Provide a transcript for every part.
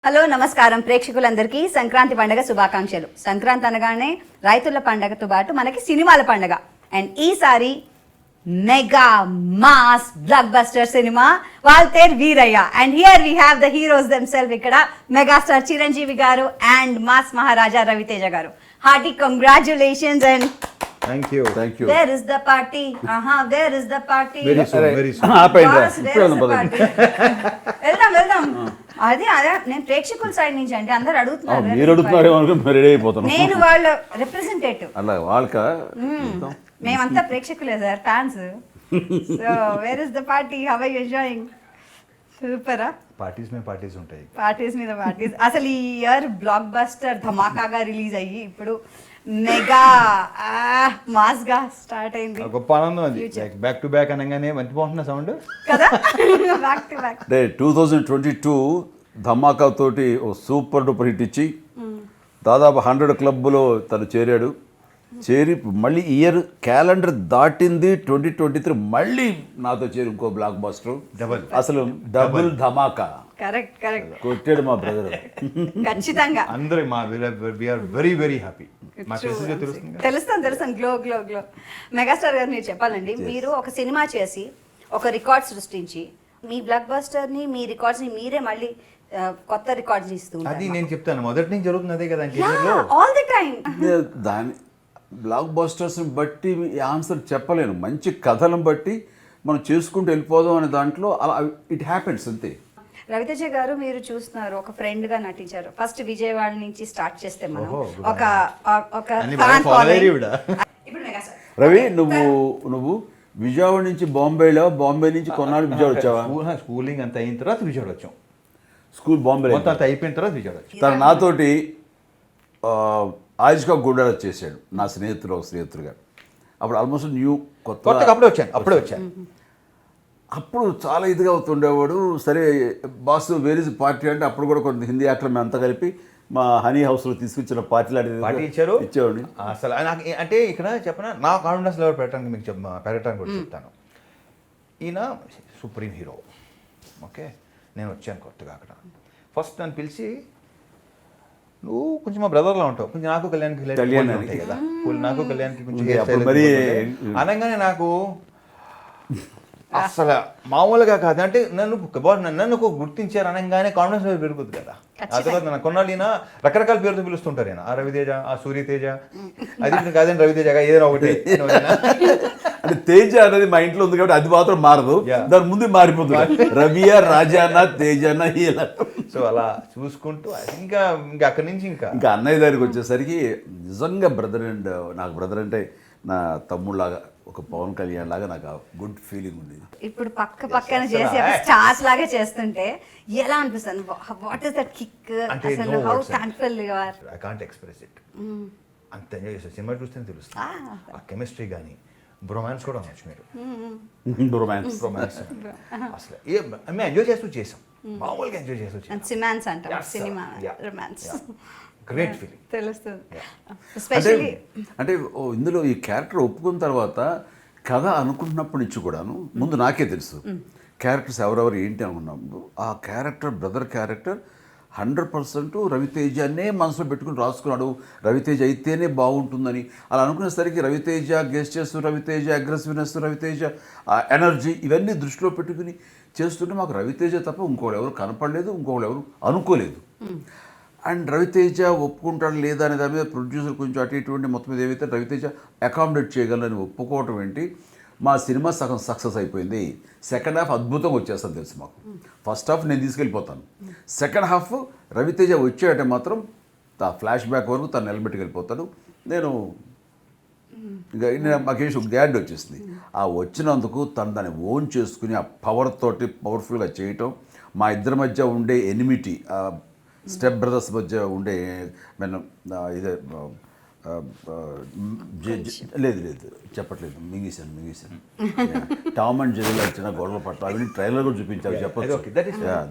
Hello నమస్కారం ప్రేక్షకులందరికీ సంక్రాంతి పండుగ శుభాకాంక్షలు. సంక్రాంతి అనగానే రైతుల పండుగతో పాటు మనకి సినిమాల పండుగ. అండ్ ఈసారి mega mass blockbuster cinema Waltair Veerayya. And here we have the heroes themselves. ఇక్కడ megastar Chiranjeevi garu and mass Maharaja Raviteja garu. Hearty congratulations and Thank you. Where is the party? Where is the party? Very soon, very soon. Boss, where is the party? వెళ్దాం అదే నేను ప్రేక్షకుల side నుంచి అంటే అందరు అడుగుతున్నారు. మీరు అడుగుతున్నారేమో అనుకుని రెడీ అయిపోతున్నాం. నేను వాళ్ళ రిప్రజెంటేటివ్. అలా వాళ్ళక మేమంతా ప్రేక్షకులే sir, fans. So where is the party? How are you enjoying? సూపరా? పార్టీస్ ఉంటాయి. పార్టీస్ మీద పార్టీస్. అసలు ఈ ఇయర్ బ్లాక్ బస్టర్ ధమాకాగా రిలీజ్ అయ్యి ఇప్పుడు మెగా మాస్ గా స్టార్ట్ అయింది. గొప్ప ఆనందం అది. బ్యాక్ టు బ్యాక్ అనగానే మంచి బాగుంటున్న సౌండ్ కదా. Back to back. అంటే 2022 ధమాకా తోటి ఓ సూపర్ డూపర్ హిట్ ఇచ్చి దాదాపు 100 క్లబ్లో తను చేరి మళ్ళీ ఇయర్ క్యాలెండర్ దాటింది 2023. మళ్ళీ నాతో చేరి ఇంకో బ్లాక్ బస్టర్ అసలు డబుల్ ధమాకా. కరెక్ట్ కొట్టాడు మా బ్రదర్. ఖచ్చితంగా అందరూ వెరీ వెరీ హ్యాపీ. తెలుస్తాను. గ్లో మెగాస్టార్ గారు మీరు చెప్పాలండి. మీరు ఒక సినిమా చేసి ఒక రికార్డ్ సృష్టించి మీ బ్లాక్ బస్టర్ ని, మీ రికార్డ్స్ ని మీరే మళ్ళీ కొత్త రికార్డ్స్ ఇస్తూ అది నేను చెప్తాను. మొదటి నుంచి జరుగుతుంది అదే కదా ఆల్ ది టైం. దాని బ్లాక్ బస్టర్స్ని బట్టి ఆన్సర్ చెప్పలేను. మంచి కథలను బట్టి మనం చేసుకుంటూ వెళ్ళిపోదాం అనే దాంట్లో అలా ఇట్ హ్యాపెన్స్ అంతే. రవితేజ గారు మీరు చూస్తున్నారు, ఒక ఫ్రెండ్ గా నటించారు. ఫస్ట్ విజయవాడ నుంచి స్టార్ట్ చేస్తే మనం ఒక ఫ్యాన్ ఫాలోయింగ్. ఇప్పుడు మెగాస్టార్ రవి, నువ్వు విజయవాడ నుంచి బాంబే నుంచి కొన్నాళ్ళు విజయవాడ వచ్చావా? స్కూలింగ్ అంత అయిన తర్వాత విజయవాడ వచ్చాం. స్కూల్ బాంబే అంత అయిపోయిన తర్వాత విజయవాడ వచ్చాం. తను నాతోటి ఆయుష్గా గుండాల చేశాడు, నా స్నేహితుడుగా. అప్పుడు ఆల్మోస్ట్ న్యూ కొత్త అప్పుడే వచ్చాను. అప్పుడు చాలా ఇదిగా అవుతుండేవాడు. సరే బాస్ వేరే పార్టీ అంటే అప్పుడు కూడా కొన్ని హిందీ యాక్టర్ మేము అంతా కలిపి మా హనీ హౌస్లో తీసుకొచ్చిన పార్టీ ఇచ్చేవాడిని. అసలు నాకు అంటే ఇక్కడ చెప్పిన నా కాన్ఫిడెన్స్ లెవెల్ పెట్టడానికి కూడా చెప్తాను. ఈయన సుప్రీం హీరో. ఓకే, నేను వచ్చాను కొత్తగా. అక్కడ ఫస్ట్ నన్ను పిలిచి, నువ్వు కొంచెం మా బ్రదర్లో ఉంటావు, కొంచెం నాకు కళ్యాణ్కి ఉంటాయి కదా, నాకు కళ్యాణ్కి కొంచెం అనగానే నాకు అసలు మామూలుగా కాదు. అంటే నన్ను గుర్తించారు అనగానే కాన్ఫిడెన్స్ లెవెల్ పెరుగుతుంది కదా. ఆ తర్వాత నా కొన్నాళ్ళు ఈయన రకరకాల పేరుతో పిలుస్తుంటారు. ఈయన ఆ రవితేజ, ఆ సూర్యతేజ, అది కాదని రవితేజగా ఏదైనా ఒకటి. అంటే తేజ అనేది మా ఇంట్లో ఉంది కాబట్టి అది మాత్రం మారదు, దాని ముందు మారిపోతుంది. రవియా, రాజానా, తేజానా ఇలా. సో అలా చూసుకుంటూ ఇంకా అక్కడి నుంచి ఇంకా అన్నయ్య దగ్గరికి వచ్చేసరికి నిజంగా నాకు బ్రదర్ అంటే నా తమ్ముళ్ళలాగా, ఒక పవన్ కళ్యాణ్ లాగా నాకు గుడ్ ఫీలింగ్ ఉంది. ఇప్పుడు పక్కన చేసి స్టార్స్ లాగా చేస్తుంటే ఎలా అనిపిస్తుంది? What is that kick? అసలు how thankful you are. I can't express it. అంత ఎంజాయ్ చేస్తారు. సినిమా చూస్తేనే తెలుస్తుంది ఆ కెమిస్ట్రీ కానీ. బ్రొమాన్స్ కూడా అనొచ్చు మీరు. బ్రొమాన్స్ అసలు మేము ఎంజాయ్ చేస్తూ చేసాం. మామూలుగా ఎంజాయ్ చేస్తూ చేసాం. సిమాన్స్ అంటాం, సినిమా రొమాన్స్. గ్రేట్ ఫీలింగ్ తెలుస్తుంది. అంటే ఇందులో ఈ క్యారెక్టర్ ఒప్పుకున్న తర్వాత కథ అనుకుంటున్నప్పటి నుంచి కూడాను ముందు నాకే తెలుసు క్యారెక్టర్స్ ఎవరెవరు ఏంటి అనుకున్నప్పుడు ఆ క్యారెక్టర్, బ్రదర్ క్యారెక్టర్ 100% రవితేజనే మనసులో పెట్టుకుని రాసుకున్నాడు. రవితేజ అయితేనే బాగుంటుందని అలా అనుకునేసరికి Raviteja gestures, Raviteja aggressiveness, Raviteja energy ఇవన్నీ దృష్టిలో పెట్టుకుని చేస్తుంటే మాకు రవితేజ తప్ప ఇంకోళ్ళు ఎవరు కనపడలేదు, ఇంకోళ్ళు ఎవరు అనుకోలేదు. అండ్ రవితేజ ఒప్పుకుంటాడు లేదా అనే దాని మీద ప్రొడ్యూసర్ కొంచెం అటు ఇటువంటి మొత్తం మీద ఏవైతే రవితేజ అకామిడేట్ చేయగలని ఒప్పుకోవటం ఏంటి, మా సినిమా సగం సక్సెస్ అయిపోయింది. సెకండ్ హాఫ్ అద్భుతంగా వచ్చేస్తుంది తెలుసు మాకు. ఫస్ట్ హాఫ్ నేను తీసుకెళ్ళిపోతాను, సెకండ్ హాఫ్ రవితేజ వచ్చేటంటే మాత్రం ఆ ఫ్లాష్ బ్యాక్ వరకు తను నిలబెట్టుకెళ్ళిపోతాడు. నేను మాకేసి ఒక గ్యాడ్ వచ్చేసింది. ఆ వచ్చినందుకు తను దాన్ని ఓన్ చేసుకుని ఆ పవర్ తోటి పవర్ఫుల్గా చేయటం, మా ఇద్దరి మధ్య ఉండే ఎనిమిటీ, స్టెప్ బ్రదర్స్ మధ్య ఉండే ఇదే లేదు చెప్పట్లేదు, మింగేశాను. టామ్ అండ్ జెర్రీలో వచ్చిన గొడవల పట్ల అవి ట్రైలర్ కూడా చూపించాలి, చెప్పచ్చు.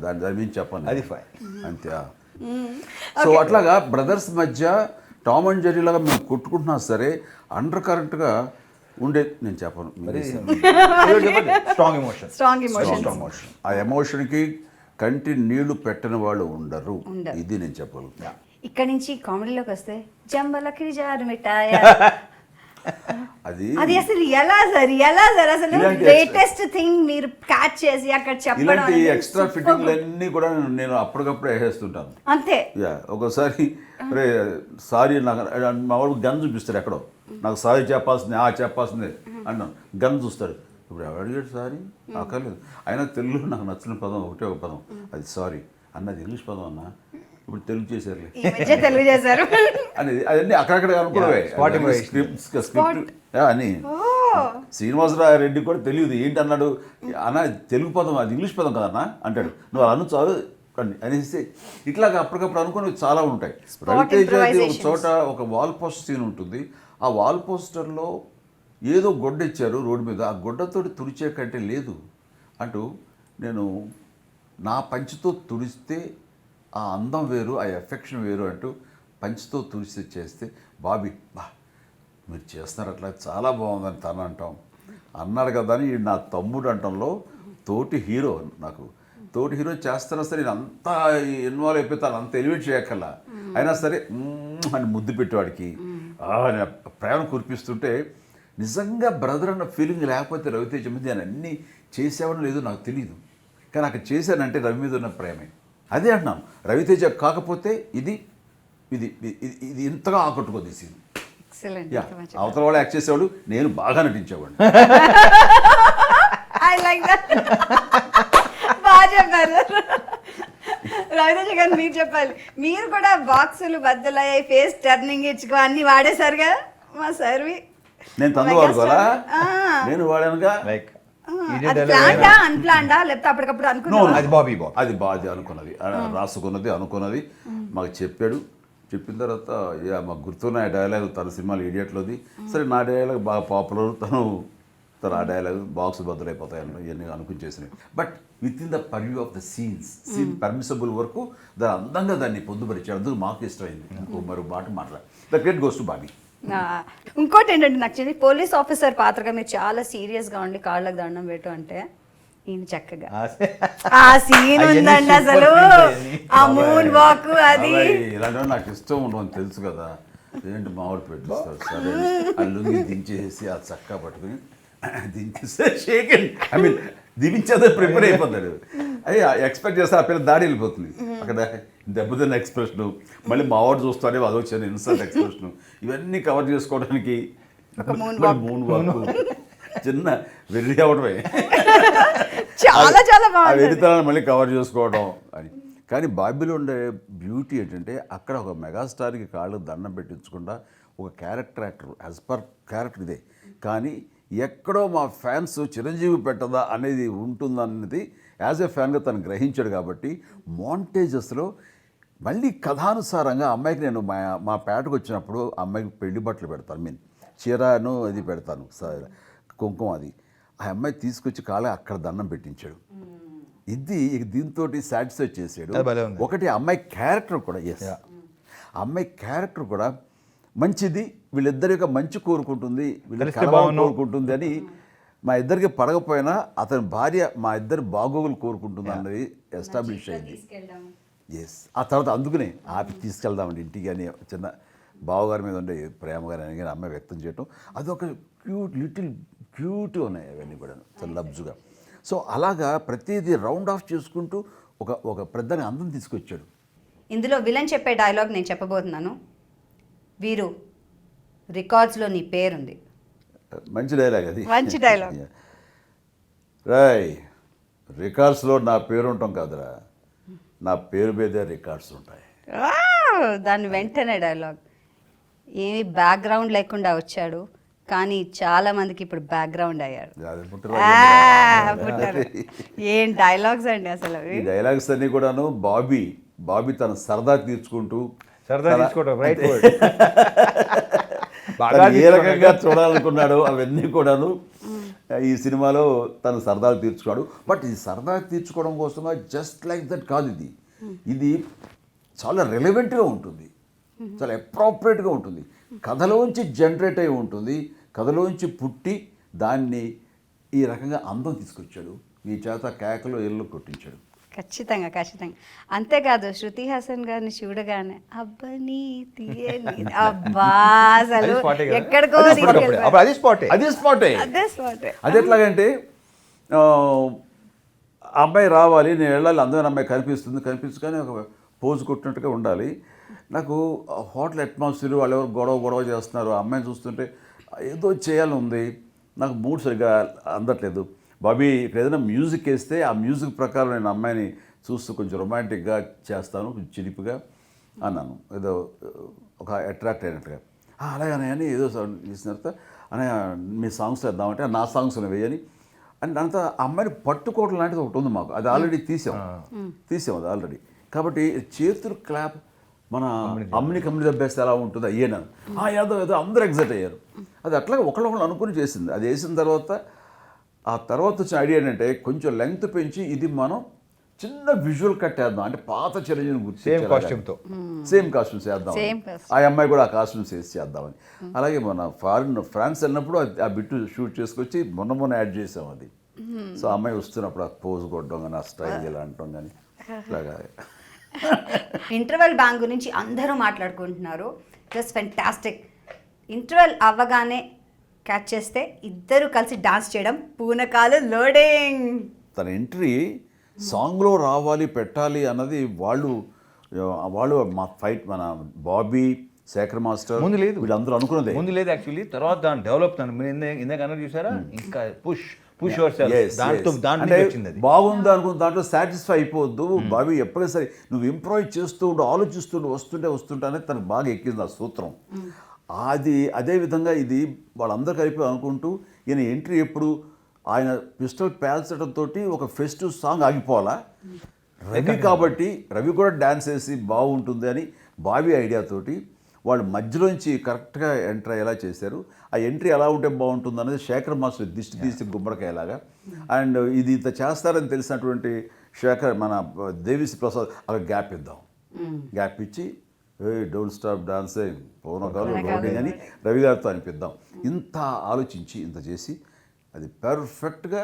దాని మీద చెప్పండి, అది అంతే. సో అట్లాగా బ్రదర్స్ మధ్య టామ్ అండ్ జెర్రీ లాగా మేము కొట్టుకుంటున్నా సరే అండర్ కరెంట్గా ఉండే నేను చెప్పను. Strong emotion. ఆ ఎమోషన్కి కంటి నీళ్లు పెట్టని వాళ్ళు ఉండరు. ఉండరు. ఇది నేను చెప్పగలుగుతా. ఇక్కడ నుంచి కామెడీలోకి వస్తే జంబలకి జారు మిఠాయ అది అది అసలు ఎలా సార్ అసలు ఇలాంటి గ్రేటెస్ట్ థింగ్ మీరు క్యాచ్ చేసి అక్కడ చెప్పడం ఇలాంటి అనేది ఎక్స్ట్రా super ఫిట్టింగ్లు good. అన్నీ కూడా నేను అప్పటికప్పుడు వేసేస్తుంటాను. అంతే యా, ఒకసారి రే సారీ నాకు మా వాడు గన్ చూపిస్తాడు ఎక్కడో, నాకు సారీ చెప్పాల్సిందే అన్నాను. గన్ చూస్తాడు. ఇప్పుడు ఎవరు అడిగాడు సారీ? అక్కర్లేదు. అయినా తెలుగులో నాకు నచ్చిన పదం ఒకటే ఒక పదం, అది సారీ. అన్నది ఇంగ్లీష్ పదం అన్న, ఇప్పుడు తెలుగు చేశారులే ఈ మధ్య తెలుగు చేశారు అనేది. అవన్నీ అక్కడక్కడ అనుకున్నవే spot improvisation. స్క్రిప్ట్ అని. శ్రీనివాసరావు రెడ్డి కూడా తెలియదు ఏంటి అన్నాడు. అన్న తెలుగు పదం, అది ఇంగ్లీష్ పదం కదన్నా అంటాడు. నువ్వు అను చాలు అనేసి ఇట్లాగా అప్పటికప్పుడు అనుకున్నవి చాలా ఉంటాయి. రవితేజ ఒక చోట ఒక వాల్ పోస్టర్ సీన్ ఉంటుంది. ఆ వాల్ పోస్టర్లో ఏదో గొడ్డ ఇచ్చారు రోడ్డు మీద, ఆ గొడ్డతోటి తుడిచే కంటే లేదు అంటూ, నేను నా పంచితో తుడిస్తే ఆ అందం వేరు, ఆ ఎఫెక్షన్ వేరు అంటూ పంచితో తుడిచి చేస్తే బాబీ మీరు చేస్తున్నారు అట్లా చాలా బాగుందని తను అంటాం. అన్నాడు కదా అని నా తమ్ముడు అంటంలో తోటి హీరో, నాకు తోటి హీరో చేస్తున్నా సరే నేను అంతా ఇన్వాల్వ్ అయిపోతాను, అంత ఎలివేట్ చేయక్కల్లా. అయినా సరే అని ముద్దు పెట్టేవాడికి ప్రేమ కురిపిస్తుంటే నిజంగా బ్రదర్ అన్న ఫీలింగ్ లేకపోతే రవితేజ మీద నేను అన్నీ చేసేవాడు లేదో నాకు తెలియదు. కానీ అక్కడ చేశానంటే రవి మీద ఉన్న ప్రేమే. అదే అంటున్నాను, రవితేజ కాకపోతే ఇది ఇది ఇది ఇంతగా ఆకట్టుకోదు ఈ సీన్. ఎక్సలెంట్. యా, అవతల వాళ్ళు యాక్ట్ చేసేవాడు, నేను బాగా నటించేవాడిని. I like that. బాగా చెప్పారు రవితేజ గారు. మీరు చెప్పాలి, మీరు కూడా బాక్సులు బద్దలయ్యాయి, ఫేస్ టర్నింగ్ ఇచ్చుకో అన్ని వాడేశారుగా మా సర్వి. నేను తందు వాడుకోవాలా? నేను వాడానుగా. లైక్ ప్లాండా అన్ప్లాండా లేకపోతే అప్పటికప్పుడు అనుకున్నాను. అది బాబీ అది బాగా అనుకున్నది, రాసుకున్నది అనుకున్నది. మాకు చెప్పాడు. చెప్పిన తర్వాత మాకు గుర్తున్న డైలాగ్ తన సినిమాలు ఇడియట్లోది. సరే నా డైలాగ్ బాగా పాపులర్, తను ఆ డైలాగ్ బాక్స్ బదులైపోతాయని ఇవన్నీ అనుకుని చేసినవి. But with in the purview of the scene permissible వరకు దాని అందంగా దాన్ని పొందుపరిచాడు. అందుకు మాకు ఇష్టమైంది. మరో మాట మాట్లాడు. The credit goes to Bobby. ఇంకోటి ఏంటంటే నచ్చింది, పోలీస్ ఆఫీసర్ పాత్రగా మీరు చాలా సీరియస్గా ఉండి కాళ్ళకు దండం పెట్టు అంటే ఈయన చక్కగా ఆ సీన్ ఉందండి అసలు, ఆ మూన్ వాక్ అది. ఇలాంటివి నాకు ఇష్టం ఉండవని తెలుసు కదా. ఏంటి మామిడి పెట్టిస్తారు సరే, ఆ లుంగి దించేసి ఆ చక్కా పట్టుకుని దించేస్తే షేకెన్ ఐ మీన్ దించేదే ప్రిపేర్ అయిపోతాడు. అది ఎక్స్పెక్ట్ చేస్తే ఆ పిల్ల దాడి వెళ్ళిపోతుంది. అక్కడ దెబ్బతిన్న ఎక్స్ప్రెషను, మళ్ళీ మావాడు చూస్తానే అదొచ్చాను ఇన్సల్ట్ ఎక్స్ప్రెషను, ఇవన్నీ కవర్ చేసుకోవడానికి మూన్ వాక్ చిన్న వెర్రి అవడమే చాలా చాలా బాగుంది. వెరితనాన్ని మళ్ళీ కవర్ చేసుకోవడం అని. కానీ బాబీలో ఉండే బ్యూటీ ఏంటంటే అక్కడ ఒక మెగాస్టార్కి కాళ్ళకు దండం పెట్టించకుండా ఒక character actor as per character ఇదే, కానీ ఎక్కడో మా ఫ్యాన్స్ చిరంజీవి పెట్టదా అనేది ఉంటుందన్నది యాజ్ ఎ ఫ్యాన్గా తను గ్రహించాడు. కాబట్టి మాంటేజెస్లో మళ్ళీ కథానుసారంగా అమ్మాయికి నేను మా పేటకు వచ్చినప్పుడు అమ్మాయికి పెళ్లి బట్టలు పెడతాను, మీన్ చీరను అది పెడతాను, కుంకుమ అది. ఆ అమ్మాయి తీసుకొచ్చి కాళ్ళ అక్కడ దండం పెట్టించాడు. ఇది దీంతో సాటిస్ఫై చేసాడు. ఒకటి అమ్మాయి క్యారెక్టర్ కూడా, ఎస్ అమ్మాయి క్యారెక్టర్ కూడా మంచిది, వీళ్ళిద్దరి యొక్క మంచి కోరుకుంటుంది, వీళ్ళ కోరుకుంటుంది అని. మా ఇద్దరికి పడకపోయినా అతని భార్య మా ఇద్దరు బాగోగులు కోరుకుంటుంది అన్నది ఎస్టాబ్లిష్ అయింది. ఎస్, ఆ తర్వాత అందుకనే ఆపి తీసుకెళ్దామండి ఇంటికి అని చిన్న బావగారి మీద ఉండే ప్రేమ గారి అని కానీ అమ్మాయి వ్యక్తం చేయటం, అదొక లిటిల్ క్యూట్ ఉన్నాయి అవన్నీ కూడా చాలా లబ్జుగా. సో అలాగా ప్రతిదీ రౌండ్ ఆఫ్ చేసుకుంటూ ఒక పెద్దని అందం తీసుకొచ్చాడు. ఇందులో విలన్ చెప్పే డైలాగ్ నేను చెప్పబోతున్నాను. వీరు రికార్డ్స్లో నీ పేరుంది. మంచి డైలాగ్ అది, మంచి డైలాగ్. రాయ్ రికార్డ్స్లో నా పేరు ఉంటాం కాదురా, నా పేరు మీదే రికార్డ్స్ ఉంటాయి. దాని వెంటనే డైలాగ్, ఏమి బ్యాక్గ్రౌండ్ లేకుండా వచ్చాడు కానీ చాలా మందికి ఇప్పుడు బ్యాక్గ్రౌండ్ అయ్యాడు. ఏం డైలాగ్స్ అండి అసలు. ఈ డైలాగ్స్ అన్నీ కూడాను బాబీ తన సరదా తీర్చుకుంటూ రైట్ ఏ రకంగా చూడాలనుకున్నాడో అవన్నీ కూడాను ఈ సినిమాలో తను సరదాలు తీర్చుకున్నాడు. బట్ ఈ సరదా తీర్చుకోవడం కోసంగా జస్ట్ లైక్ దట్ కాదు, ఇది చాలా రెలవెంట్గా ఉంటుంది, చాలా అప్రోప్రియేట్గా ఉంటుంది, కథలోంచి జనరేట్ అయి ఉంటుంది, కథలోంచి పుట్టి దాన్ని ఈ రకంగా అందం తీసుకొచ్చాడు. మీ చేత కేకలో ఎల్లు కొట్టించాడు. ఖచ్చితంగా ఖచ్చితంగా. అంతేకాదు శృతి హాసన్ గారిని చూడగానే అబ్బని తీయని అబ్బా అసలు అది spot ఏ కదా? ఎక్కడికో అది అప్పటికప్పుడే. అప్పుడు అది స్పాటే. అదే స్పాటే. అదే స్పాట్. అది ఎట్లాగంటే ఆ అమ్మాయి రావాలి, నేను వెళ్ళాలి, అందమైన అమ్మాయి కనిపించుకొని ఒక పోజు కొట్టినట్టుగా ఉండాలి. నాకు హోటల్ అట్మాస్ఫియర్, వాళ్ళు ఎవరు గొడవ చేస్తున్నారు, ఆ అమ్మాయిని చూస్తుంటే ఏదో చేయాలని ఉంది. నాకు మూడ్ సరిగ్గా అందట్లేదు. బాబీ ఇక్కడ ఏదైనా మ్యూజిక్ వేస్తే ఆ మ్యూజిక్ ప్రకారం నేను అమ్మాయిని చూస్తూ కొంచెం రొమాంటిక్గా చేస్తాను, కొంచెం చిలిపిగా అన్నాను, ఏదో ఒక అట్రాక్ట్ అయినట్టుగా. అలాగనే అని ఏదో సౌండ్ చేసిన తర్వాత అన్నయ్య మీ సాంగ్స్ వేద్దామంటే నా సాంగ్స్ వేయని అండ్ అంతా అమ్మాయిని పట్టుకోవడం లాంటిది ఒకటి ఉంది మాకు. అది ఆల్రెడీ తీసాం అది ఆల్రెడీ. కాబట్టి చేతులు క్లాప్ మన అమ్మిని కమ్మిని దెబ్బేస్తే ఎలా ఉంటుందో అయ్యేనా ఏదో అందరూ ఎగ్జైట్ అయ్యారు. అది అట్లాగే ఒకళ్ళొకళ్ళు అనుకుని చేసింది. అది వేసిన తర్వాత ఆ తర్వాత వచ్చిన ఐడియా ఏంటంటే కొంచెం లెంగ్త్ పెంచి ఇది మనం చిన్న విజువల్ కట్ వేద్దాం, అంటే పాత చిరంజీవిని గుర్తు సేమ్ కాస్ట్యూమ్తో సేమ్ కాస్ట్యూమ్స్ వేద్దాం, Same costume. ఆ అమ్మాయి కూడా ఆ కాస్ట్యూమ్స్ వేసి చేద్దామని. అలాగే మన ఫ్రాన్స్ వెళ్ళినప్పుడు ఆ బిట్టు షూట్ చేసుకొచ్చి మొన్న యాడ్ చేసాం అది. సో ఆ అమ్మాయి వస్తున్నప్పుడు ఆ పోజ్ కొట్టడం కానీ, ఆ స్టైల్ ఇలా అంటాం కానీ ఇలాగా. ఇంటర్వెల్ బ్యాంగ్ గురించి అందరూ మాట్లాడుకుంటున్నారు. It was fantastic. ఇంటర్వెల్ అవ్వగానే క్యాచ్ చేస్తే ఇద్దరు కలిసి డాన్స్ చేయడం, పూనకాలు లోడింగ్. తన ఎంట్రీ సాంగ్లో రావాలి పెట్టాలి అన్నది వాళ్ళు మా ఫైట్, మన బాబీ, శేఖర్ మాస్టర్ ముందు లేదు, వీళ్ళందరూ అనుకున్నదే. ముందు లేదు యాక్చువల్లీ. తర్వాత దాన్ని డెవలప్ మీరు ఇందాక అన్నది చూసారా, ఇంకా పుష్ Yes, దాంట్లో yes. దాంట్లో అంటే వచ్చింది అది. బాగుంది అనుకున్న దాంట్లో సాటిస్ఫై అయిపోవద్దు. బాబీ ఎప్పుడైనా సరే నువ్వు ఇంప్రూవ్ చేస్తూ ఉండు, ఆలోచిస్తుండు, వస్తుంటే అనేది తనకు బాగా ఎక్కింది ఆ సూత్రం. అది అదే విధంగా ఇది వాళ్ళందరూ కలిపి అనుకుంటూ ఈయన ఎంట్రీ ఎప్పుడు ఆయన పిస్టల్ పేల్చడంతో ఒక ఫెస్టివ్ సాంగ్ ఆగిపోవాలా, రవి కాబట్టి రవి కూడా డ్యాన్స్ వేసి బాగుంటుంది అని బాబీ ఐడియాతోటి వాళ్ళు మధ్యలోంచి కరెక్ట్గా ఎంటర్ అయ్యేలా చేశారు. ఆ ఎంట్రీ ఎలా ఉంటే బాగుంటుంది అనేది శేఖర్ మాస్టర్ దిష్టి తీసి గుమ్మడికాయలాగా. అండ్ ఇది ఇంత చేస్తారని తెలిసినటువంటి శేఖర్, మన దేవిశ్రీ ప్రసాద్ అలా గ్యాప్ ఇద్దాం, గ్యాప్ ఇచ్చి డోంట్ స్టాప్ డాన్సింగ్ పౌనకాలు లోడింగ్ అని రవి గారితో అనిపిద్దాం. ఇంత ఆలోచించి ఇంత చేసి అది పర్ఫెక్ట్గా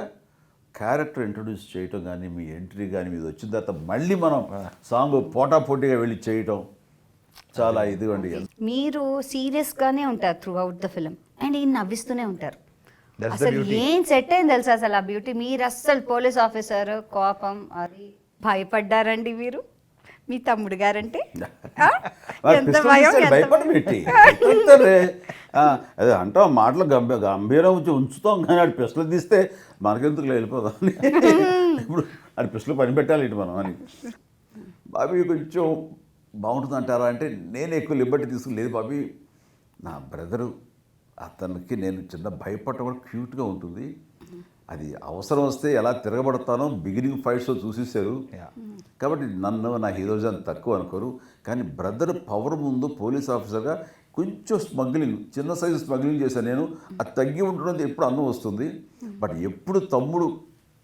క్యారెక్టర్ ఇంట్రొడ్యూస్ చేయటం కానీ, మీ ఎంట్రీ కానీ మీద వచ్చిన తర్వాత మళ్ళీ మనం సాంగ్ పోటాపోటీగా వెళ్ళి చేయటం చాలా ఇదిగోండి. మీరు సీరియస్ గానే ఉంటారు through out the film and ఈయన నవ్విస్తూనే ఉంటారు. That's the అసలు beauty. ఏం సెట్ అయింది తెలుసా అసలు ఆ బ్యూటీ. మీరు అస్సలు పోలీస్ ఆఫీసర్ కోపం అది భయపడ్డారండి మీరు, మీ తమ్ముడు గారంటే ఆ? ఎంత భయం, ఎంత భయపడి పెట్టి అదే అంటాం మాటలు గంభీరం ఉంచుతాం కానీ ఆడు పిస్టల్ తీస్తే మనకెందుకు వెళ్ళిపోదాం. ఇప్పుడు ఆడు పిస్టల్ పని పెట్టాలి ఇటు మనం అని. బాబీ కొంచెం బాగుంటుంది అంటారా అంటే నేను ఎక్కువ లిబర్టీ తీసుకులేదు. బాబీ నా బ్రదరు, అతనికి నేను చిన్న భయపడటం కూడా క్యూట్గా ఉంటుంది. అది అవసరం వస్తే ఎలా తిరగబడతానో బిగినింగ్ ఫైట్స్లో చూసేశారు. కాబట్టి నన్ను నా హీరోజన్ తక్కువ అనుకోరు. కానీ బ్రదర్ పవర్ ముందు పోలీస్ ఆఫీసర్గా కొంచెం స్మగ్లింగ్, చిన్న సైజు స్మగ్లింగ్ చేశాను నేను. అది తగ్గి ఉండడం ఎప్పుడు అన్నం వస్తుంది. బట్ ఎప్పుడు తమ్ముడు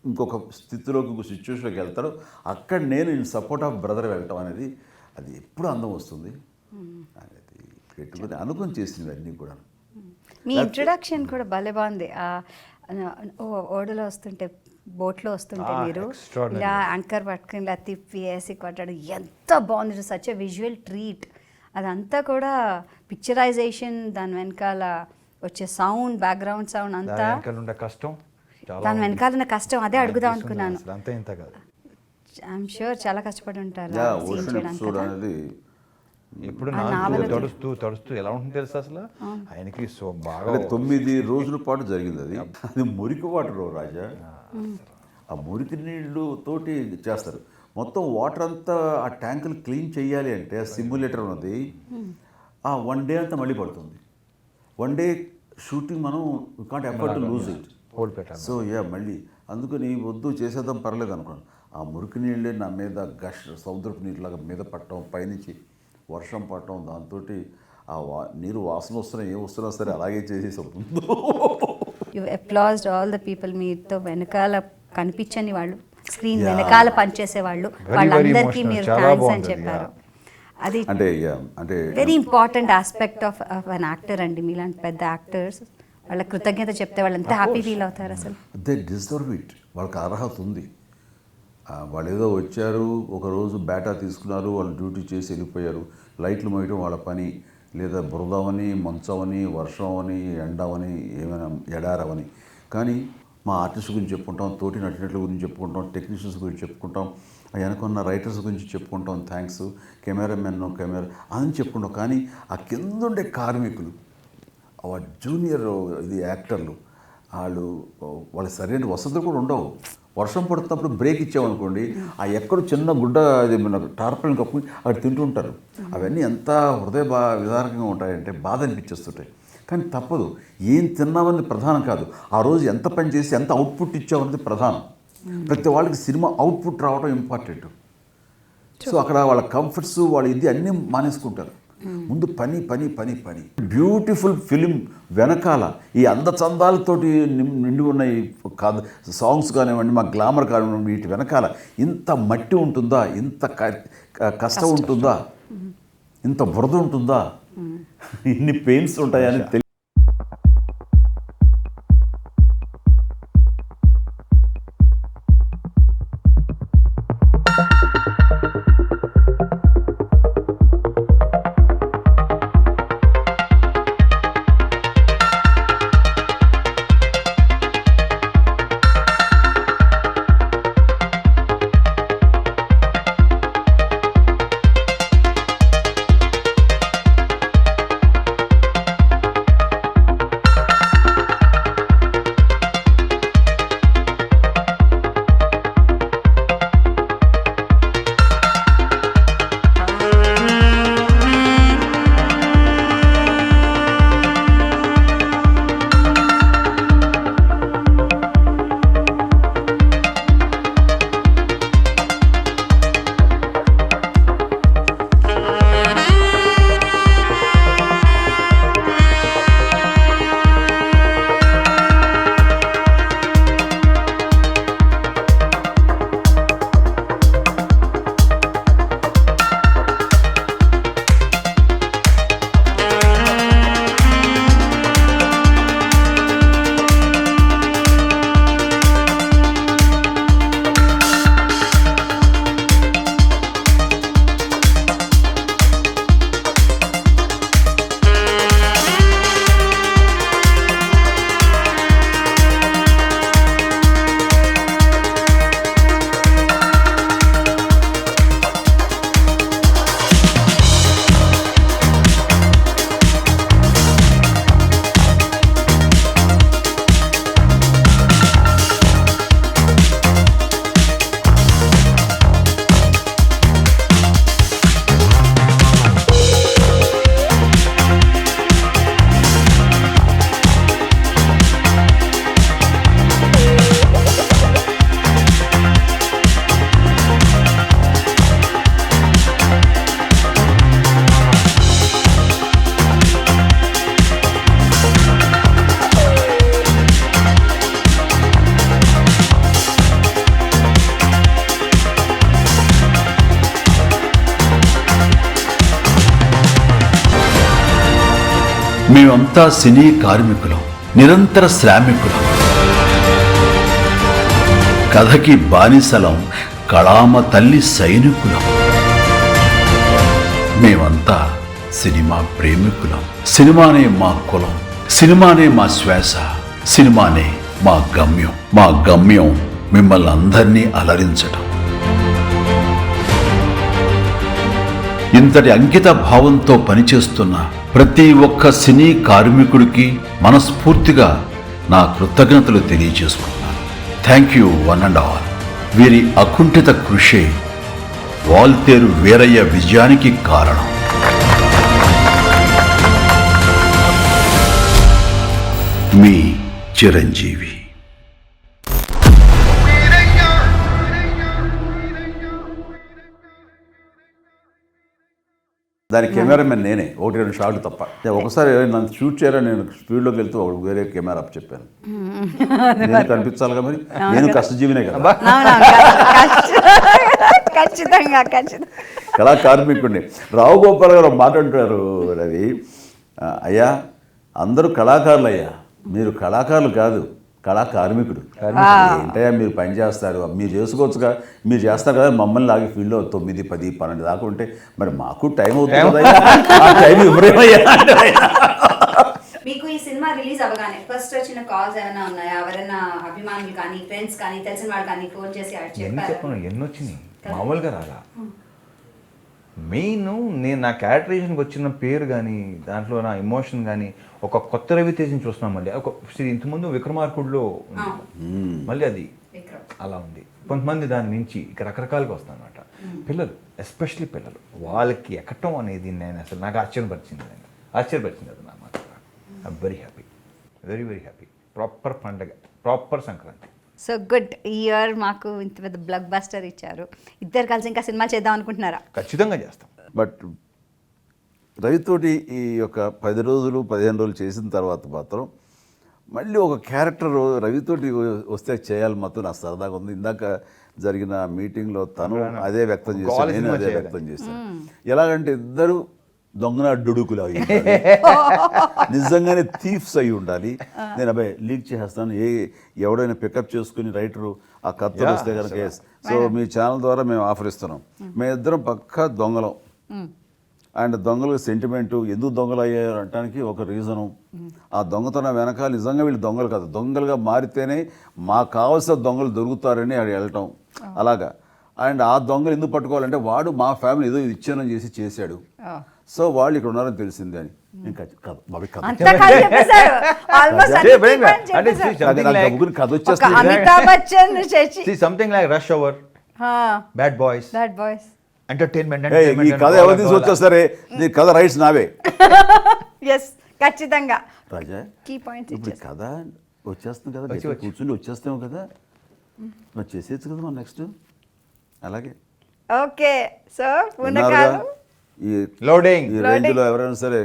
ఇంకొక స్థితిలోకి, ఇంకొక సిచ్యువేషన్లోకి వెళ్తాడో అక్కడ నేను సపోర్ట్ ఆఫ్ బ్రదర్ వెళ్ళటం అనేది అది ఎప్పుడు అందం వస్తుంది అనేది పెట్టుకుని అనుకుని చేసినవి అన్నీ కూడా. మీ ఇంట్రొడక్షన్ కూడా భలే బాగుంది. ఓడలో వస్తుంటే, బోట్లో వస్తుంటే మీరు extraordinary. ఇలా యాంకర్ పట్టుకుని ఇలా తిప్పి వేసి కొట్టాడు, ఎంత బాగుంది. Such a visual treat. అదంతా కూడా పిక్చరైజేషన్, దాని వెనకాల వచ్చే సౌండ్, బ్యాక్గ్రౌండ్ సౌండ్ అంతా, ఉండే కష్టం, దాని వెనకాల ఉన్న కష్టం అదే అడుగుదాం అనుకున్నాను. అంతా ఇంత కాదు. ఐఎమ్ షూర్ చాలా కష్టపడి ఉంటారు యా, ఆ scene ఓషన్ చేయడానికి ఎపిసోడ్ కదా. అనేది ఇప్పుడు ఆ నావలకి. తడుస్తూ ఎలా ఉంటుంది తెలుసు అసలు ఆయనకి. సో బాగా అంటే 9 రోజుల పాటు జరిగింది అది. అది మురికి వాటర్ రాజా, ఆ మురికి నీళ్ళు తోటి చేస్తారు. మొత్తం వాటర్ అంతా ఆ ట్యాంకులు క్లీన్ చేయాలి అంటే ఆ సిమ్యులేటర్ ఉన్నది. ఆ 1 డే అంతా మళ్ళీ పడుతుంది. 1 డే షూటింగ్ మనం can't effort to lose it. Whole పెట్టాలి. సో మళ్ళీ అందుకని వద్దు చేసేద్దాం పర్లేదు అనుకున్నాను. ఆ మురికి నీళ్ళే నా మీద సముద్రపు నీళ్ళలాగా మీద పట్టడం, పైనుంచి వర్షం పట్టడం, దాంతో ఆ నీరు వాసన వస్తున్నా ఏం వస్తున్నా సరే అలాగే చేసేసాం. You applauded all the people. మీతో వెనకాల కనిపించని వాళ్ళు, స్క్రీన్ వెనకాల పనిచేసే వాళ్ళు, వాళ్ళందరికీ emotional. మీరు చాలా థ్యాంక్స్ అని బాగుంది. చెప్పారు. అది అంటే very important aspect of an actor అండి. మీలాంటి పెద్ద యాక్టర్స్ వాళ్ళ కృతజ్ఞత చెప్తే వాళ్ళు ఎంత హ్యాపీ ఫీల్ అవుతారు అసలు. They deserve it. వాళ్ళకి అర్హత ఉంది. వాళ్ళు ఏదో వచ్చారు, ఒకరోజు బేటా తీసుకున్నారు, వాళ్ళు డ్యూటీ చేసి వెళ్ళిపోయారు. లైట్లు మోయడం వాళ్ళ పని, లేదా బురదవని, మంచమని, వర్షం ఎండవని, ఏమైనా ఎడారవని. కానీ మా ఆర్టిస్ట్ గురించి చెప్పుకుంటాం, తోటి నటినట్ల గురించి చెప్పుకుంటాం, టెక్నీషియన్స్ గురించి చెప్పుకుంటాం, వెనకున్న రైటర్స్ గురించి చెప్పుకుంటాం, థ్యాంక్స్, కెమెరామెన్ అని చెప్పుకుంటాం. కానీ ఆ కింద ఉండే కార్మికులు, జూనియర్ యాక్టర్లు, వాళ్ళ సరైన వసతులు కూడా ఉండవు. వర్షం పడుతున్నప్పుడు బ్రేక్ ఇచ్చామనుకోండి, ఆ ఎక్కడో చిన్న గుడ్డ అది మన టార్పలిన్ కప్పు అక్కడ తింటుంటారు. అవన్నీ ఎంత విదారకంగా ఉంటాయంటే బాధ అనిపించేస్తుంటాయి. కానీ తప్పదు, ఏం తిన్నామన్నది ప్రధానం కాదు, ఆ రోజు ఎంత పని చేసి ఎంత అవుట్పుట్ ఇచ్చామన్నది ప్రధానం. ప్రతి వాళ్ళకి సినిమా అవుట్పుట్ రావడం ఇంపార్టెంట్. సో అక్కడ వాళ్ళ కంఫర్ట్స్, వాళ్ళ ఇది అన్నీ మానేసుకుంటారు. ముందు పని పని పని పని. బ్యూటిఫుల్ ఫిలిం వెనకాల ఈ అందచందాలతోటి నిండి ఉన్న ఈ సాంగ్స్ కానివ్వండి, మా గ్లామర్ కానివ్వండి, వీటి వెనకాల ఇంత మట్టి ఉంటుందా, ఇంత కష్టం ఉంటుందా, ఇంత బురద ఉంటుందా, ఇన్ని పెయిన్స్ ఉంటాయని తెలియదు. మేమంతా సినీ కార్మికులం, నిరంతర శ్రామికులం, కథకి బానిసలం, కళామ తల్లి సైనికులం. మేమంతా సినిమా ప్రేమికులం. సినిమానే మా కులం, సినిమానే మా శ్వాస, సినిమానే మా గమ్యం. మా గమ్యం మిమ్మల్ని అందరినీ అలరించటం. ఇంతటి అంకిత భావంతో పనిచేస్తున్న ప్రతి ఒక్క సినీ కార్మికుడికి మనస్ఫూర్తిగా నా కృతజ్ఞతలు తెలియజేసుకున్నాను. Thank you one and all. వీరి అకుంఠిత కృషి వాల్తేరు వీరయ్య విజయానికి కారణం. మీ చిరంజీవి. దాని కెమెరామెన్ నేనే, 1-2 షాట్లు తప్ప. ఒకసారి నన్ను షూట్ చేయాలని నేను స్పీడ్లోకి వెళ్తూ వేరే కెమెరా అప్ చెప్పాను. నేను కనిపించాలిగా, మరి నేను కష్టజీవినే కదా. ఖచ్చితంగా కళా కార్మికుడిని. రావు గోపాల్ గారు మాట్లాడుతున్నారు, రవి అయ్యా అందరూ కళాకారులు అయ్యా, మీరు కళాకారులు కాదు, కళా కార్మికుడు. ఏంటయ్యా మీరు పని చేస్తారు, మీరు చేసుకోవచ్చుగా, మీరు చేస్తారు కదా, మమ్మల్ని లాగే ఫీల్డ్లో 9, 10, 12 దాకా ఉంటే మరి మాకు టైం అవుతుంది కదా, ఆ టైం ఇవ్వరేమయ్యా అంటే మీకు ఈ సినిమా రిలీజ్ అవ్వగానే ఫస్ట్ వచ్చిన కాల్స్ ఏమైనా ఉన్నాయా? ఎవరైనా అభిమానులు కానీ ఫ్రెండ్స్ కానీ తెలిసిన వాళ్ళు కానీ ఫోన్ చేసి ఎన్ని చెప్పను, ఎన్ని వచ్చినాయి, మామూలుగా రాలా. మెయిన్ నేను నా క్యారెక్టరైజేషన్కి వచ్చిన పేరు కానీ దాంట్లో నా ఎమోషన్ కానీ ఒక కొత్త రవితేజని చూస్తున్నాం. మళ్ళీ ఒక ఇంతకుముందు విక్రమార్కుడులో మళ్ళీ అది అలా ఉంది. కొంతమంది దాని నుంచి ఇక రకరకాలుగా వస్తాను అనమాట. పిల్లలు, ఎస్పెషలీ పిల్లలు, వాళ్ళకి ఎక్కటం అనేది నేను అసలు నాకు ఆశ్చర్యపరిచింది అది నా మాట. I'm very happy, very very happy. Proper పండగ, ప్రాపర్ సంక్రాంతి. So good. ఈ ఇయర్ మాకు ఇంత పెద్ద బ్లాక్ బస్టర్ ఇచ్చారు. ఇద్దరు కలిసి ఇంకా సినిమా చేద్దాం అనుకుంటున్నారా? ఖచ్చితంగా చేస్తాం. బట్ రవితోటి ఈ యొక్క 10 రోజులు 15 రోజులు చేసిన తర్వాత మాత్రం మళ్ళీ ఒక క్యారెక్టర్ రవితోటి వస్తే చేయాలి మాత్రం నాకు సరదాగా ఉంది. ఇందాక జరిగిన మీటింగ్లో తను అదే వ్యక్తం చేశాను, నేను అదే వ్యక్తం చేశాను. ఎలాగంటే ఇద్దరు దొంగన డుడుకులు అయి నిజంగానే థీఫ్స్ అయి ఉండాలి. నేను అబ్బాయి లీక్ చేసేస్తాను, ఎవడైనా పికప్ చేసుకుని రైటరు ఆ కథలు వస్తే కనుక. సో మీ ఛానల్ ద్వారా మేము ఆఫర్ ఇస్తున్నాం. మేమిద్దరం పక్కా దొంగలం. అండ్ దొంగలకు సెంటిమెంటు, ఎందుకు దొంగలు అయ్యారు అనడానికి ఒక రీజను. ఆ దొంగతనం వెనకాల నిజంగా వీళ్ళు దొంగలు కాదు, దొంగలుగా మారితేనే మాకు కావాల్సిన దొంగలు దొరుకుతారని అది వెళ్ళటం అలాగా. అండ్ ఆ దొంగలు ఎందుకు పట్టుకోవాలంటే వాడు మా ఫ్యామిలీ ఏదో విచ్ఛిన్నం చేశాడు, సో వాళ్ళు ఇక్కడ ఉన్నారని తెలిసిందే అని. ఇంకా కథ వచ్చేస్తుంది. Something like rush hour, bad boys, entertainment. ఈ కథ ఎవరు తీసుకొచ్చేస్తారే, నీ కథ రైట్స్ నావే. ఖచ్చితంగా రాజా, కీ పాయింట్స్ ఇప్పుడు కథ వచ్చేస్తుంది కదా, కూర్చుని వచ్చేస్తాము కదా, మరి చేసేచ్చు కదా మనం నెక్స్ట్. అలాగే ఓకే. సో పూనకాలు ఈ లోడింగ్ ఈ రేంజ్లో ఎవరైనా సరే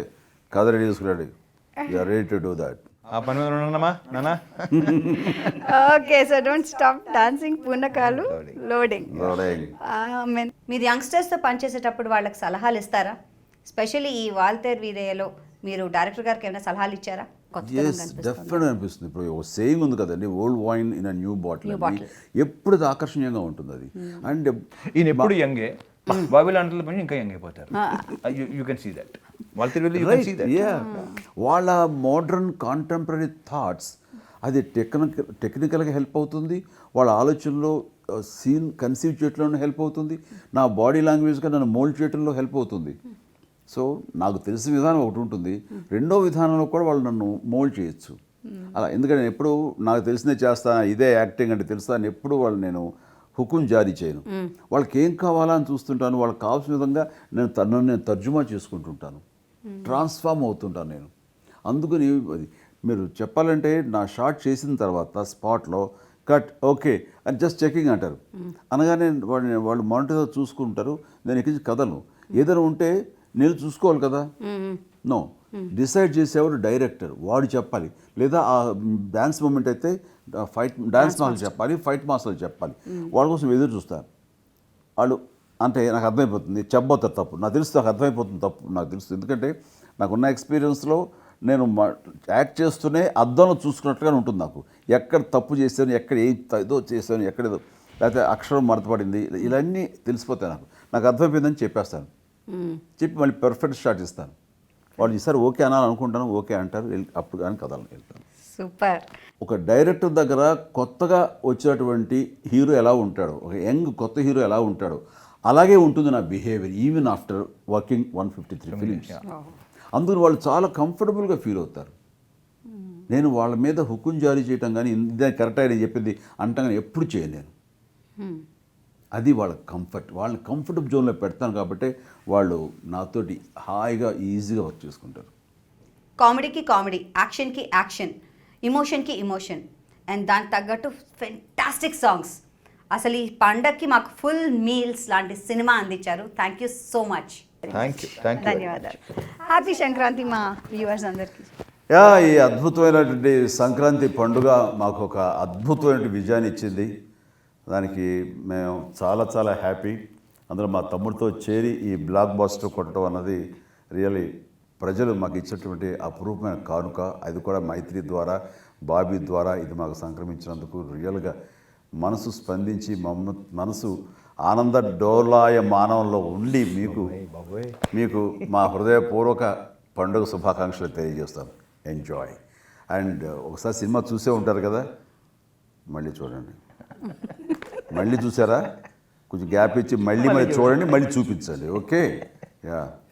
కథ రెడీ చేసుకున్నాడు, you are ready to do that. ఆ పని మీద ఉన్నామా నాన్న? Okay. So don't stop dancing. పూనకాలు లోడింగ్. మీరు యంగ్స్టర్స్తో పనిచేసేటప్పుడు వాళ్ళకి సలహాలు ఇస్తారా? స్పెషల్లీ ఈ వాల్తేర్ వీరయ్యలో మీరు డైరెక్టర్ గారికి ఏమైనా సలహాలు ఇచ్చారా? డెఫినెట్ అనిపిస్తుంది. ఇప్పుడు ఒక సేయింగ్ ఉంది కదండి, old wine in a new bottle. ఎప్పుడు ఆకర్షణీయంగా ఉంటుంది అది. అండ్ ఈయన ఎప్పుడు యంగే, బాబీ లాంటి పని ఇంకా యంగ్ అయిపోతారు. You can see that. వాళ్ళ మోడర్న్ కాంటెంపరీ థాట్స్ అది టెక్నికల్గా హెల్ప్ అవుతుంది, వాళ్ళ ఆలోచనలో సీన్ కన్సీవ్ చేయడంలో హెల్ప్ అవుతుంది, నా బాడీ లాంగ్వేజ్గా నన్ను మోల్డ్ చేయడంలో హెల్ప్ అవుతుంది. సో నాకు తెలిసిన విధానం ఒకటి ఉంటుంది, రెండో విధానంలో కూడా వాళ్ళు నన్ను మోల్డ్ చేయొచ్చు అలా. ఎందుకంటే నేను ఎప్పుడు నాకు తెలిసిందే చేస్తాను, ఇదే యాక్టింగ్ అంటే తెలుస్తా అని ఎప్పుడు వాళ్ళు నేను హుకుం జారీ చేయను. వాళ్ళకి ఏం కావాలా అని చూస్తుంటాను, వాళ్ళకి కావాల్సిన విధంగా నేను తర్జుమా చేసుకుంటుంటాను, ట్రాన్స్ఫార్మ్ అవుతుంటాను నేను. అందుకని అది మీరు చెప్పాలంటే నా షార్ట్ చేసిన తర్వాత స్పాట్లో కట్ ఓకే అని జస్ట్ చెకింగ్ అంటారు, అనగానే వాళ్ళు మానిటర్గా చూసుకుంటారు. నేను ఎక్కించి కథను ఏదైనా ఉంటే నేను చూసుకోవాలి కదా. నో, డిసైడ్ చేసేవాడు డైరెక్టర్, వాడు చెప్పాలి. లేదా ఆ డ్యాన్స్ మూమెంట్ అయితే డ్యాన్స్ మాస్టర్ చెప్పాలి, ఫైట్ మాస్టర్ చెప్పాలి. వాళ్ళ కోసం ఎదురు చూస్తారు వాళ్ళు. అంటే నాకు అర్థమైపోతుంది చెప్పబోతారు తప్పు, నాకు తెలుసు, నాకు అర్థమైపోతుంది తప్పు నాకు తెలుసు. ఎందుకంటే నాకున్న ఎక్స్పీరియన్స్లో నేను యాక్ట్ చేస్తూనే అద్దంలో చూసుకున్నట్టుగానే ఉంటుంది నాకు. ఎక్కడ తప్పు చేశాను, ఎక్కడ ఏదో చేశాను, ఎక్కడేదో లేకపోతే అక్షరం మరతపడింది, ఇవన్నీ తెలిసిపోతాయి నాకు అర్థమైపోయిందని చెప్పేస్తాను. చెప్పి మళ్ళీ పర్ఫెక్ట్ షాట్ ఇస్తాను. వాళ్ళు ఈసారి ఓకే అనాలనుకుంటాను, ఓకే అంటారు, అప్పుడు కానీ కథలను వెళ్తాను. సూపర్. ఒక డైరెక్టర్ దగ్గర కొత్తగా వచ్చినటువంటి హీరో ఎలా ఉంటాడో, ఒక యంగ్ కొత్త హీరో ఎలా ఉంటాడో అలాగే ఉంటుంది నా behaviour even after working 153 films. అందుకని వాళ్ళు చాలా కంఫర్టబుల్గా ఫీల్ అవుతారు. నేను వాళ్ళ మీద హుకుం జారీ చేయటం కానీ ఇదే కరెక్ట్ అని చెప్పింది అంటాం కానీ ఎప్పుడు చేయను నేను. అది వాళ్ళ కంఫర్ట్, వాళ్ళని కంఫర్టబుల్ జోన్లో పెడతాను కాబట్టి వాళ్ళు నాతోటి హాయిగా ఈజీగా వర్క్ చేసుకుంటారు. కామెడీకి కామెడీ, యాక్షన్కి యాక్షన్, ఇమోషన్కి ఇమోషన్, అండ్ దానికి తగ్గట్టు ఫెంటాస్టిక్ సాంగ్స్. అసలు ఈ పండగకి మాకు ఫుల్ మీల్స్ లాంటి సినిమా అందించారు. Thank you so much. ధన్యవాదాలు. హ్యాపీ సంక్రాంతి మా వ్యూవర్స్ అందరికీ. ఈ అద్భుతమైనటువంటి సంక్రాంతి పండుగ మాకు ఒక అద్భుతమైన విజయాన్ని ఇచ్చింది. దానికి మేము చాలా చాలా హ్యాపీ. అందులో మా తమ్ముడితో చేరి ఈ బ్లాక్ బస్టర్ కొట్టడం అన్నది రియలీ ప్రజలు మాకు ఇచ్చినటువంటి అపురూపమైన కానుక, అది కూడా మైత్రి ద్వారా, బాబీ ద్వారా ఇది మాకు సంక్రమించినందుకు రియల్గా మనసు స్పందించి మనసు ఆనంద డోలాయమానంలో ఉండి మీకు మా హృదయపూర్వక పండుగ శుభాకాంక్షలు తెలియజేస్తాను. ఎంజాయ్. అండ్ ఒకసారి సినిమా చూసే ఉంటారు కదా, మళ్ళీ చూడండి. మళ్ళీ చూసారా, కొంచెం గ్యాప్ ఇచ్చి మళ్ళీ చూడండి, మళ్ళీ చూపించండి. Okay, yeah.